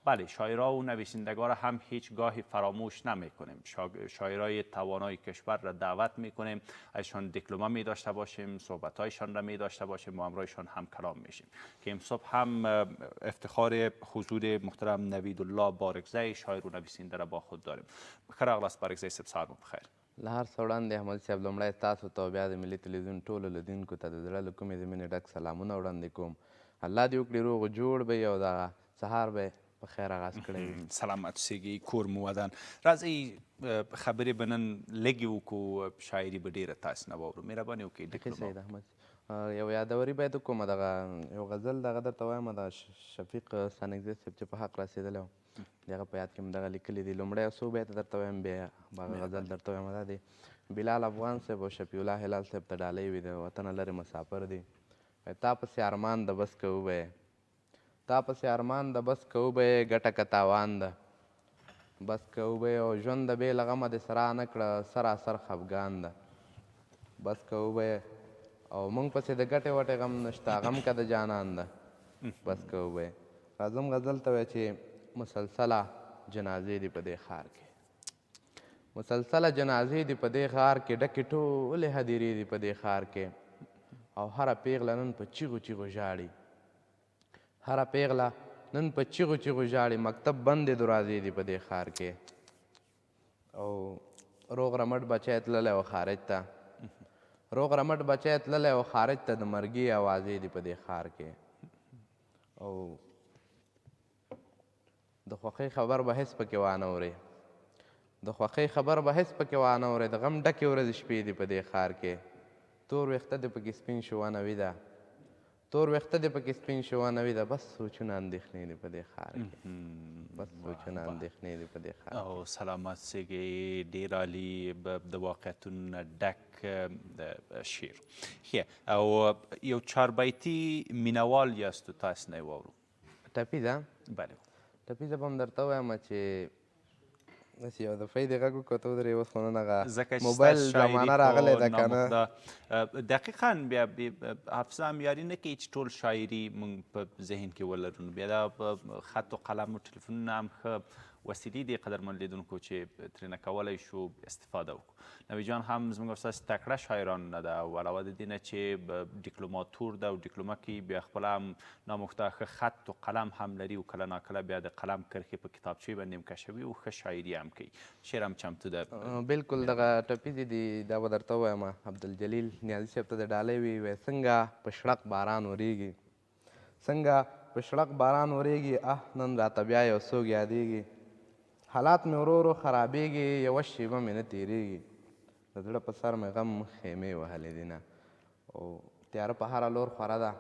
بله شاعرها و نویسندگان را هم هیچگاهی فراموش نمیکنیم. شاعرای توانای کشور را دعوت میکنیم، ازشان دیپلم می داشته باشیم، صحبتایشان را می داشته باشیم، با همراهشان هم کلام میشیم که امصبح هم افتخار حضور محترم نویدالله بارکزی شاعر و نویسنده را با خود داریم. ښه راغلاست بارکزی صاحب، سهار مو بخیر. له هر څه وړاندې احمد صاحب لومړی تاسو ته او بیا د ملي تلویزیون ټولو لیدونکو ته د زړه له کومې د مینې ډک سلامونه وړاندې کوم. الله دې وکړي روغ و جوړ به او دغه سهار به په خیر آغاز کړی وي. سلامت اوسېږئ، کور مو ودان. راځئ خبرې به نن لږې وکړو، شاعري به ډېره تاسې نه واورو. مهرباني وکړئ ډېر سید احمد یو یادوري باید وکړم، دغه یو غزل دغه درته وایم، د شفیق ثانیزی صاحب چې په حق رسېدلی و د هغه په یاد کې م دغه لیکلي دي. لومړی یو څو بیته درته وایم، بیا هغه غزل درته وایم. دا دی بلال افغان صاحب او شفیع الله هلال صاحب ته ډالۍ وي، د وطنه لرې مسافر دي. تا پسې ارمان د بس که وبه تا پسې ارمان د بس که وبه ګټه که تاوان ده، بس که وبه او ژوند د بې له غمه دې سرا نه کړه سراسر خفګان ده، بس که وبه او موږ پسې د ګټې وټې غم نشته غم که د جانان ده، بس که وبه. راځم غزل ته وایه چې مسلسله جنازې دي په دې ښار کې، مسلسله جنازې دي په دې ښار کې، ډکې ټولې هدیرې دي په دې ښار کې، او هره پیغله نن په چیغو چیغو ژاړي، هره پیغله نن په چیغو چیغو ژاړي، مکتب بندې دروازې دي په دې ښار کې، او روغ رمټ بچی تللی و خارج ته، روغ رمټ بچی تللی و خارج ته، د مرګي اوازې دي په دې ښار کې، او د خوښۍ خبر به هېڅ پکې وانه اورې، د خوښۍ خبر به هېڅ پکې وانه اورې، د غم ډکې ورځې شپې دي په دې ښار کې، تور ویښته دې پکې سپین شوانوي ده، تور ویښته دې پکې سپین شوانوي ده، بس سوچونه اندېښنې دي په دې ښار کې، بس سوچونه اندېښنې دي په دې ښار کې. او سلامت اوسېږئ، ډېر عالي، د واقعیتونو نه ډک شعر. ښه، او یو چاربیتي مینوال یاستو، تاسې نه یې واورو. ټپیزه بله ټپیزه به هم درته ووایم چې داسې یو دفعې دې غږ وکړو ته ودرې، اوس خو نن هغه موبایل زمانه راغلی ده که نه. دقیقا بیا حافظه هم یاري نه کوي چې ټول شاعري موږ په ذهن کې ولرو، نو بیا دا خط و قلم و ټلیفونونه هم ښه وسیلې دي قدرمن لیدونکو چې ترېنه کولی شو استفاده وکړو. نوي جان هم زموږ او ستاسې تکړه شاعران نه ده، او علاوه د دې نه چې ډیپلوماتور ده او ډیپلومه کوي، بیا خپله هم نامحته ښه خط و قلم هم لري، او کله ناکله بیا د قلم کرښې په کتابچې باندې هم کشوي، او ښه شاعري هم کوي. شعر هم چمتو ده. بلکل دغه ټپیزې دي، دا به درته ووایم. عبدالجلیل نیازي صاحب ته د ډالۍ وي، وایي څنګه په شړق باران ورېږي، څنګه په شړق باران ورېږي، نن راته بیا یو څوک یادېږي، حالات مې ورو ورو خرابېږي، یوه شېبه مې نه تېرېږي، د زړه په سر مې غم خیمې وهلې دي نه، او تیاره په هره لور خوره ده،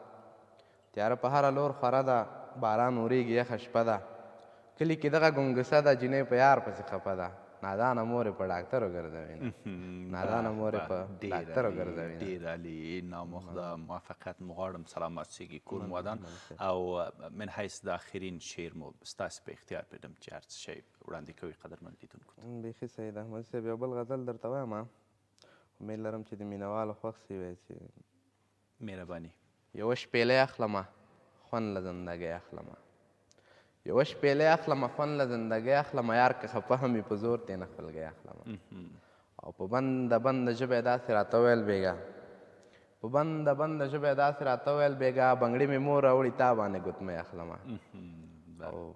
تیاره په هره لور خوره ده، باران ورېږي یخه شپه ده، کلي کې دغه ګونګسه ده، جینۍ په یار پسې خفه ده، نادانه مور یې په ډاکټرو ګرځوي نه، نادانه مور یې په ډاکټرو ګرځوي نه. ډېر عالي، نامحده، موفقیت مو غواړم، سلامت اوسېږئ، کور مو ودان. او من حیث د آخرین شعر مو ستاسې په اختیار پرېږدم چې هر څه شی وړاندې کوئ قدرمن لیدونکو ته. بیخي سید احمد صاحب یو بل غزل درته وایم، امید لرم چې د مینهوالو خوښ سي. وایي چې مهرباني. یوه شپېلۍ اخلمه خوند له زندګۍ اخلمه، یوه شپېلۍ اخلمه خوند له زندګۍ اخلمه، یار که خفه هم وي په زور ترې نه خپلګۍ اخلمه، او په بنده بنده ژبه یې داسې راته ویل بېګا، په بنده بنده ژبه یې داسې راته ویل بېګا، بنګړي مې مور راوړي تا باندې ګوتمۍ اخلمه، او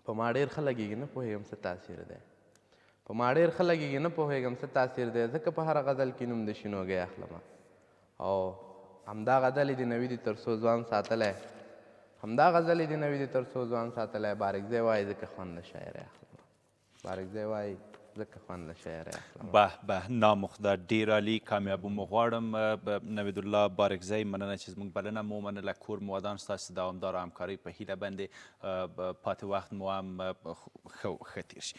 په ما ډېر ښه لګېږي، نه پوهېږم څه تاثیر دی، په ما ډېر ښه لګېږي، نه پوهېږم څه تاثیر دی، ځکه په هره غزل کې نوم د شینوګۍ اخلمه، او همدا غزل یې د نوي دي تر څو ځوان ساتلی، همدا غزل یې د نوي دي تر څو ځوان ساتلی، بارکزی وایي ځکه خوند له شاعرۍ اخلمه، بارکزی وایي ځکه خوند له شاعرۍ اخلمه. به به، نامحده، ډېر عالي، کامیابي مو غواړم. نویدالله بارکزی، مننه چې زموږ بلنه مو ومنله، کور مو ودان، ستاسې دوامداره همکارۍ په هیله باندې پاتې وخت مو هم ښه تېر شي.